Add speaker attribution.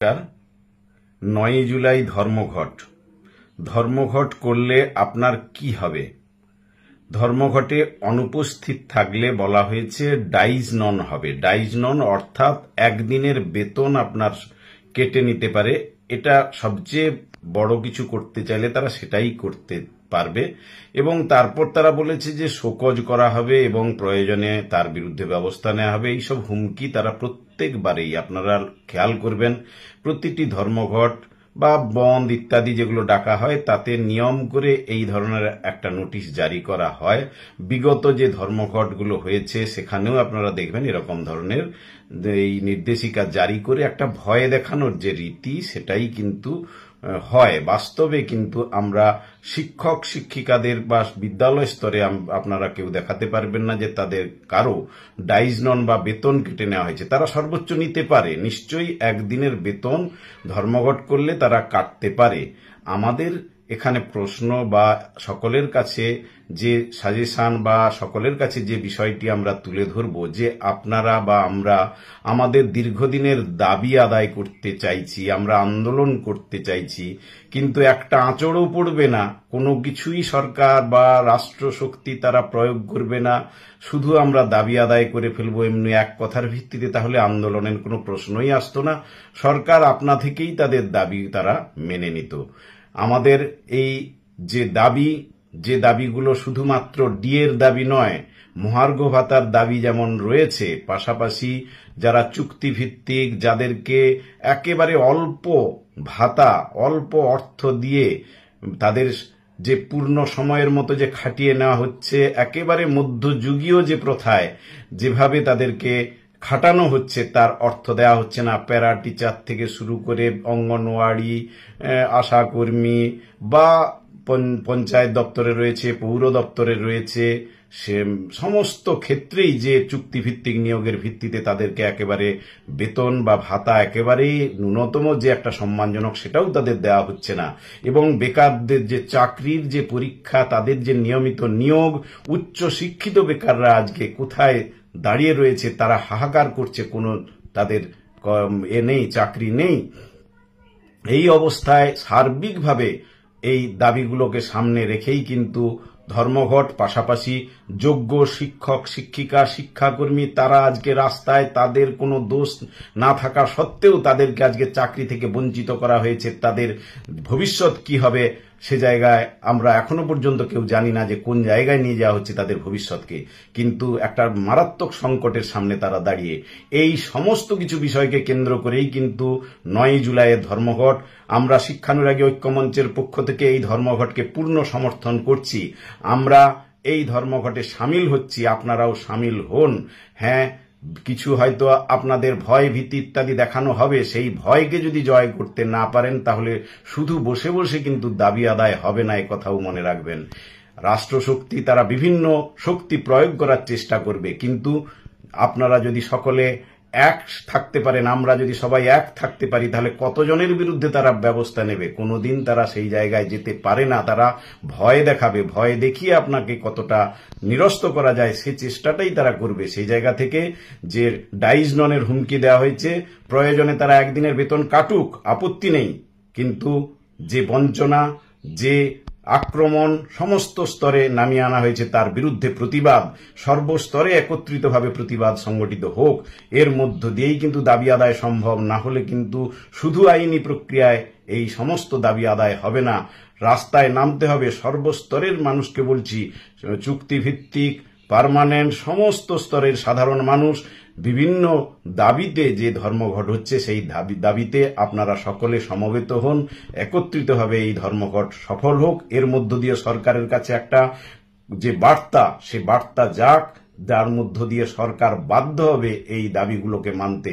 Speaker 1: নমস্কার। ৯ জুলাই ধর্মঘট। ধর্মঘট করলে আপনার কি হবে? ধর্মঘটে অনুপস্থিত থাকলে বলা হয়েছে ডাইজ নন হবে। ডাইজ নন অর্থাৎ একদিনের বেতন আপনার কেটে নিতে পারে। এটা সবচেয়ে বড় কিছু করতে চাইলে তারা সেটাই করতে পারবে। এবং তারপর তারা বলেছে যে শোকজ করা হবে এবং প্রয়োজনে তার বিরুদ্ধে ব্যবস্থা নেওয়া হবে। এইসব হুমকি তারা প্রত্যেকবারেই, আপনারা খেয়াল করবেন, প্রতিটি ধর্মঘট বা বন্ধ ইত্যাদি যেগুলো ডাকা হয় তাতে নিয়ম করে এই ধরনের একটা নোটিশ জারি করা হয়। বিগত যে ধর্মঘটগুলো হয়েছে সেখানেও আপনারা দেখবেন এরকম ধরনের এই নির্দেশিকা জারি করে একটা ভয় দেখানোর যে রীতি সেটাই কিন্তু হয়। বাস্তবে কিন্তু আমরা শিক্ষক শিক্ষিকাদের বা বিদ্যালয় স্তরে আপনারা কেউ দেখাতে পারবেন না যে তাদের কারো ডাইজ নন বা বেতন কেটে নেওয়া হয়েছে। তারা সর্বোচ্চ নিতে পারে, নিশ্চয়ই একদিনের বেতন ধর্মঘট করলে তারা কাটতে পারে। আমাদের এখানে প্রশ্ন বা সকলের কাছে যে সাজেশন বা সকলের কাছে যে বিষয়টি আমরা তুলে ধরব, যে আপনারা বা আমরা আমাদের দীর্ঘদিনের দাবি আদায় করতে চাইছি, আমরা আন্দোলন করতে চাইছি, কিন্তু একটা আঁচড়ও পড়বে না, কোনো কিছুই সরকার বা রাষ্ট্রশক্তি তারা প্রয়োগ করবে না, শুধু আমরা দাবি আদায় করে ফেলবো এমনি এক কথার ভিত্তিতে, তাহলে আন্দোলনের কোনো প্রশ্নই আসতো না। সরকার আপনা থেকেই তাদের দাবি তারা মেনে নিত। আমাদের এই যে দাবিগুলো শুধুমাত্র ডিএর দাবি নয়, মহার্ঘ ভাতার দাবি যেমন রয়েছে, পাশাপাশি যারা চুক্তিভিত্তিক, যাদেরকে একেবারে অল্প ভাতা, অল্প অর্থ দিয়ে তাদের যে পূর্ণ সময়ের মতো যে খাটিয়ে নেওয়া হচ্ছে, একেবারে মধ্যযুগীয় যে প্রথায় যেভাবে তাদেরকে খাটানো হচ্ছে তার অর্থ দেওয়া হচ্ছে না। প্যারা টিচার থেকে শুরু করে অঙ্গনওয়াড়ি, আশাকর্মী বা পঞ্চায়েত দপ্তরে রয়েছে, পৌর দপ্তরে রয়েছে, সে সমস্ত ক্ষেত্রেই যে চুক্তিভিত্তিক নিয়োগের ভিত্তিতে তাদেরকে একেবারে বেতন বা ভাতা একেবারেই ন্যূনতম যে একটা সম্মানজনক সেটাও তাদের দেওয়া হচ্ছে না। এবং বেকারদের যে চাকরির যে পরীক্ষা, তাদের যে নিয়মিত নিয়োগ, উচ্চ শিক্ষিত বেকাররা আজকে কোথায় দাঁড়িয়ে রয়েছে, তারা হাহাকার করছে, কোনো তাদের নেই, চাকরি নেই। এই অবস্থায় সার্বিকভাবে এই দাবিগুলোকে সামনে রেখেই কিন্তু ধর্মঘট, পাশাপাশি যোগ্য শিক্ষক শিক্ষিকা শিক্ষাকর্মী তারা আজকে রাস্তায়, তাদের কোনো দোষ না থাকা সত্ত্বেও তাদেরকে আজকে চাকরি থেকে বঞ্চিত করা হয়েছে। তাদের ভবিষ্যৎ কি হবে সে জায়গায় আমরা এখনো পর্যন্ত কেউ জানি না যে কোন জায়গায় নিয়ে যাওয়া হচ্ছে তাদের ভবিষ্যৎকে। কিন্তু একটা মারাত্মক সংকটের সামনে তারা দাঁড়িয়ে। এই সমস্ত কিছু বিষয়কে কেন্দ্র করেই কিন্তু ৯ জুলাইয়ের ধর্মঘট। আমরা শিক্ষানুরাগী ঐক্যমঞ্চের পক্ষ থেকে এই ধর্মঘটকে পূর্ণ সমর্থন করছি। আমরা এই ধর্মঘটে সামিল হচ্ছি, আপনারাও সামিল হন। হ্যাঁ, কিছু হয়তো আপনাদের ভয় ভীতি ইত্যাদি দেখানো হবে, সেই ভয়কে যদি জয় করতে না পারেন তাহলে শুধু বসে বসে কিন্তু দাবি আদায় হবে না, কথাও মনে রাখবেন। রাষ্ট্রশক্তি তারা বিভিন্ন শক্তি প্রয়োগ করার চেষ্টা করবে, কিন্তু আপনারা যদি সকলে এক থাকতে পারেন, আমরা যদি সবাই এক থাকতে পারি, তাহলে কতজনের বিরুদ্ধে তারা ব্যবস্থা নেবে? কোনোদিন তারা সেই জায়গায় যেতে পারে না। তারা ভয় দেখাবে, ভয় দেখিয়ে আপনাকে কতটা নিরস্ত করা যায় সে চেষ্টাটাই তারা করবে। সেই জায়গা থেকে যে ডাইজ ননের হুমকি দেওয়া হয়েছে, প্রয়োজনে তারা একদিনের বেতন কাটুক, আপত্তি নেই, কিন্তু যে বঞ্চনা, যে আক্রমণ সমস্ত স্তরে নামিয়ে আনা হয়েছে তার বিরুদ্ধে প্রতিবাদ, সর্বস্তরে একত্রিতভাবে প্রতিবাদ সংগঠিত হোক। এর মধ্য দিয়েই কিন্তু দাবি আদায় সম্ভব, না হলে কিন্তু শুধু আইনি প্রক্রিয়ায় এই সমস্ত দাবি আদায় হবে না। রাস্তায় নামতে হবে, সর্বস্তরের মানুষকে বলছি, চুক্তিভিত্তিক, পার্মানেন্ট, সমস্ত স্তরের সাধারণ মানুষ বিভিন্ন দাবিতে যে ধর্মঘট হচ্ছে সেই দাবিতে আপনারা সকলে সমবেত হন, একত্রিতভাবে এই ধর্মঘট সফল হোক। এর মধ্য দিয়ে সরকারের কাছে একটা যে বার্তা, সে বার্তা যাক, যার মধ্য দিয়ে সরকার বাধ্য হবে এই দাবিগুলোকে মানতে।